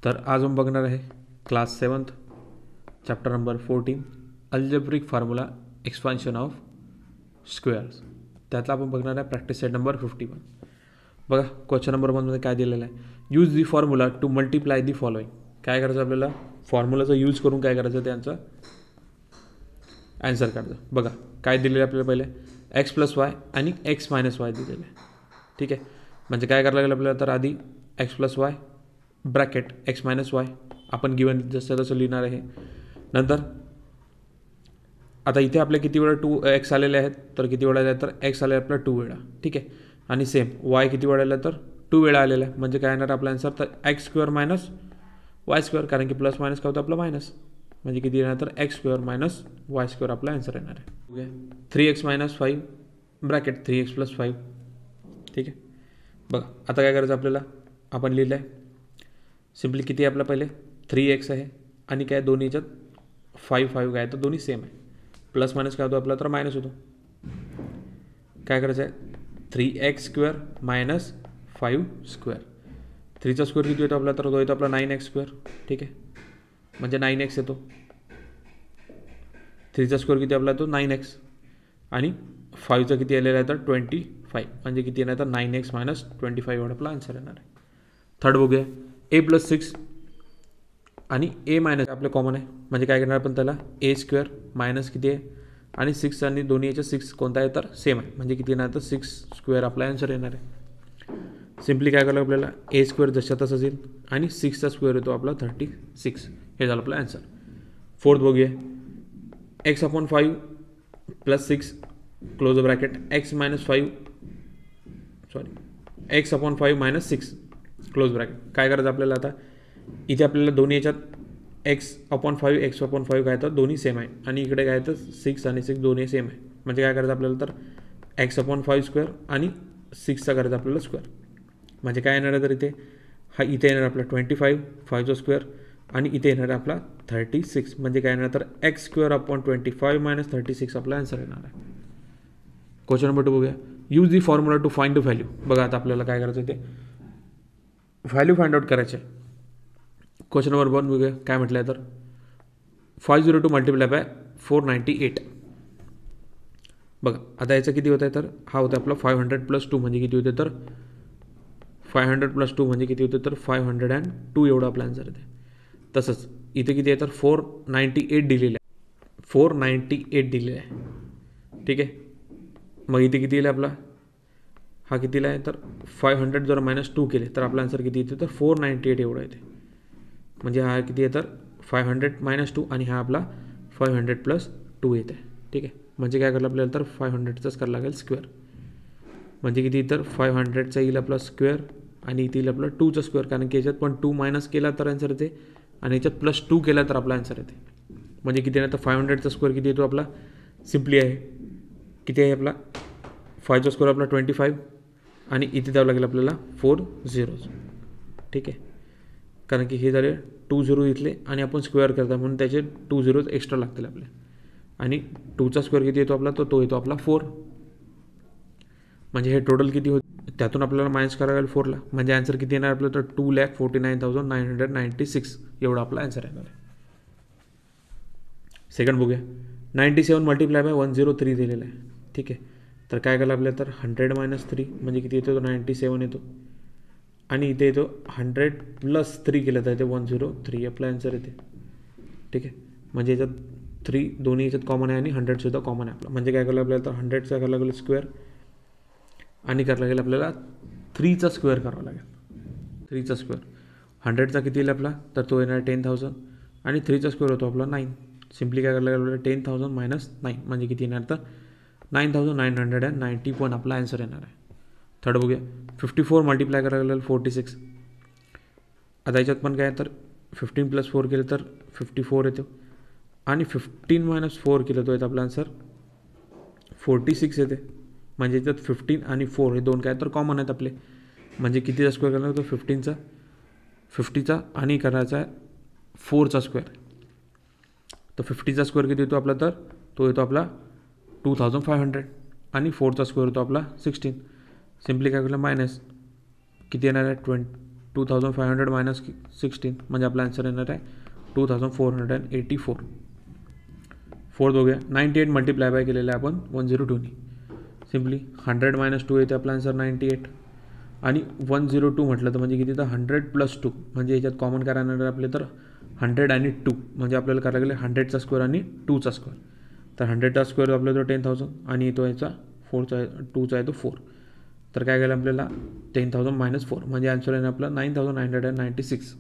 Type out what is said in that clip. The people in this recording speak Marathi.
तर आज हम बघणार आहे class 7th chapter number 14 algebraic formula expansion of squares. त्यातला आपण बघणार आहे प्रॅक्टिस सेट नंबर 51. बघा क्वेश्चन नंबर 1 मध्ये काय दिलेलं आहे, use the formula to multiply the following. काय करायचं आपल्याला, फॉर्म्युलाचा यूज करून काय करायचं त्यांचं आन्सर काढायचं. बघा काय दिलेलं आहे आपल्याला, पहिले एक्स प्लस वाय आणि एक्स मायनस वाय दिलेलं आहे. ठीक आहे, म्हणजे काय करायला लागेल आपल्याला, तर आधी x plus y bracket x minus Y आपण गिवन जसं तसं लिहिणार आहे. नंतर आता इथे आपले किती वेळा 2x आलेले आहेत, तर किती वेळा आले, तर x आले आपला 2 वेळा. ठीक आहे, आणि सेम y किती वेळा आलं, तर 2 वेळा आलेला आहे. म्हणजे काय येणार आपला आन्सर, तर x square minus Y square, कारण की प्लस मायनस काय होतं आपलं मायनस, म्हणजे किती येणार, तर x square minus Y square आपला आन्सर येणार आहे. Okay, 3x minus 5 bracket 3x plus 5. ठीक आहे, बघा आता काय करायचं आपल्याला, आपण लिहिलं आहे सिम्पली किती आहे आपला, पहिले 3x आहे आणि काय दोन्ही याच्यात 5 काय आहे, तर दोन्ही सेम आहे. प्लस मायनस काय होतो आपला, तर मायनस होतो. काय करायचं आहे, 3x स्क्वेअर मायनस 5 स्क्वेअर. 3चा स्क्वेअर किती येतो आपला, तर तो येतो आपला 9x स्क्वेअर. ठीक आहे, म्हणजे 9x येतो. 3चा स्क्वेअर किती आपला तो 9x आणि 5चा किती आलेला आहे, तर 25, म्हणजे किती येणार, तर 9x मायनस 25 एवढा आपला आन्सर येणार आहे. थर्ड बघूया, a प्लस 6 आणि a मायनस आपलं कॉमन आहे, म्हणजे काय करणार आपण त्याला, a स्क्वेअर मायनस किती आहे आणि 6 आणि दोन्ही याच्या 6 कोणता आहे, तर सेम आहे, म्हणजे किती येणार, तर 6 स्क्वेअर आपला आन्सर येणार आहे. सिम्पली काय करायला आपल्याला, a स्क्वेअर जशा तसंच येईल आणि 6चा स्क्वेअर येतो आपला 36. हे झालं आपलं आन्सर. फोर्थ बघूया, x upon 5 plus 6 close bracket x minus 5 x upon 5 minus 6 close bracket. काय करायचं आपल्याला, आता इथे आपल्याला दोन्ही याच्यात x अपॉन 5 काय तर दोन्ही सेम आहे आणि इकडे काय तर 6 आणि 6 दोन्ही सेम आहे. म्हणजे काय करायचं आपल्याला, तर x अपॉन 5 स्क्वेअर आणि 6चा करायचा आपल्याला स्क्वेअर. म्हणजे काय येणार आहे, तर इथे येणार आपला 25 5चा स्क्वेअर आणि इथे येणार आहे आपला 36. म्हणजे काय येणार, तर x स्क्वेअर अपॉन 25 मायनस 36 आपला आन्सर येणार आहे. क्वेश्चन नंबर 2 बघूया, use the formula to find the value. बघा आता आपल्याला काय करायचं, ते व्हॅल्यू फाइंड आउट करायचे. क्वेश्चन नंबर 1 बघूया काय म्हटलं आहे, तर 502 मल्टिप्लाय बाय 498. बघा आता याचं किती होतं आहे, तर हा होता आपला 500 प्लस 2 म्हणजे किती होते, तर 500 प्लस 2 म्हणजे किती होते, तर 502 एवढा आपला आन्सर येते. तसंच इथे किती आहे, तर 498 दिलेलं आहे, 498 दिलेलं आहे. ठीक आहे, मग इथे किती येईल आपला, हा कितीला आहे, तर 500 जर मायनस 2 केले तर आपला आन्सर किती येते, तर 498 एवढा येते. म्हणजे हा किती आहे, तर 500 मायनस 2 आणि हा आपला 500 प्लस 2 येते. ठीक आहे, म्हणजे काय करायला आपल्याला, तर 500चाच करायला लागेल स्क्वेअर. म्हणजे किती, तर 500चा येईल आपला स्क्वेअर आणि इथे येईल आपला 2चा स्क्वेअर, कारण की याच्यात पण 2 मायनस केला तर आन्सर येते आणि याच्यात प्लस 2 केला तर आपला आन्सर येते. म्हणजे किती आहे, तर 500चा स्क्वेअर किती येतो आपला, सिम्पली आहे किती आहे आपला, 5चा स्क्वेअर आपला 25 आणि इथे द्यावं लागेल आपल्याला 4 zeros. ठीक आहे, कारण की हे झाले 2 झिरो इथले आणि आपण स्क्वेअर करता म्हणून त्याचे 2 zeros एक्स्ट्रा लागतील आपले. आणि 2चा स्क्वेअर किती येतो आपला, तो येतो आपला 4. म्हणजे हे टोटल किती होते, त्यातून आपल्याला मायनस करायला लागेल 4ला. म्हणजे आन्सर किती येणार आपलं, तर 2,49,996 एवढा आपला आन्सर येणार आहे. सेकंड बघूया, 97 मल्टिप्लाय बाय 103 दिलेलं आहे. ठीक आहे, तर काय करायला आपल्याला, तर 100 मायनस 3 म्हणजे किती येतो, 97 येतो आणि इथे येतो 100 प्लस 3 केलं तर इथे 103 आपला आन्सर येते. ठीक आहे, म्हणजे याच्यात 3 दोन्ही याच्यात कॉमन आहे आणि 100सुद्धा कॉमन आहे आपला. म्हणजे काय करायला आपल्याला, तर 100चा करायला लागेल स्क्वेअर आणि करायला लागेल आपल्याला 3चा स्क्वेअर करावा लागेल. 3चा स्क्वेअर 100चा किती येईल आपला, तर तो येणार 10,000 आणि 3चा स्क्वेअर होतो आपला 9. सिम्पली काय करायला लागेल, 10,000 मायनस 9 म्हणजे किती येणार, तर 9,991 आपला आन्सर येणार आहे. थर्ड बघूया, 54 मल्टिप्लाय करायला लागेल 46. आता याच्यात पण काय, तर 15 प्लस 4 केलं तर 54 येतो आणि 15 मायनस 4 केलं तो येतो आपला आन्सर 46 येते. म्हणजे याच्यात 15 आणि 4 हे दोन काय तर कॉमन आहेत आपले. म्हणजे कितीचा स्क्वेअर करणार, तो 50चा आणि करायचा आहे 4चा स्क्वेअर. तर 50चा स्क्वेअर किती येतो आपला, तर तो येतो आपला 2500 आणि 4चा स्क्वेअर होतो आपला 16. सिम्पली काय केलं, मायनस किती येणार आहे, 2500 मायनस 16 म्हणजे आपला आन्सर येणार आहे 2484. 4 दोघे 98 मल्टिप्लाय बाय केलेलं आहे आपण 102नी. सिम्पली 100 मायनस 2 येते आपला आन्सर 98. आणि 102 म्हटलं तर म्हणजे किती तर 100 + 2 म्हणजे याच्यात कॉमन काय राहणार आपले तर 100 आणि 2 म्हणजे आपल्याला करायला लागले 100चा स्क्वेअर आणि 2चा स्क्वेअर. तर 100चा स्क्वेअर आपला तो 10,000 आणि तो याचा 2चा आहे तो 4. तर काय केलं आपल्याला 10,000 मायनस 4 म्हणजे आन्सर आहे आपला 9,996.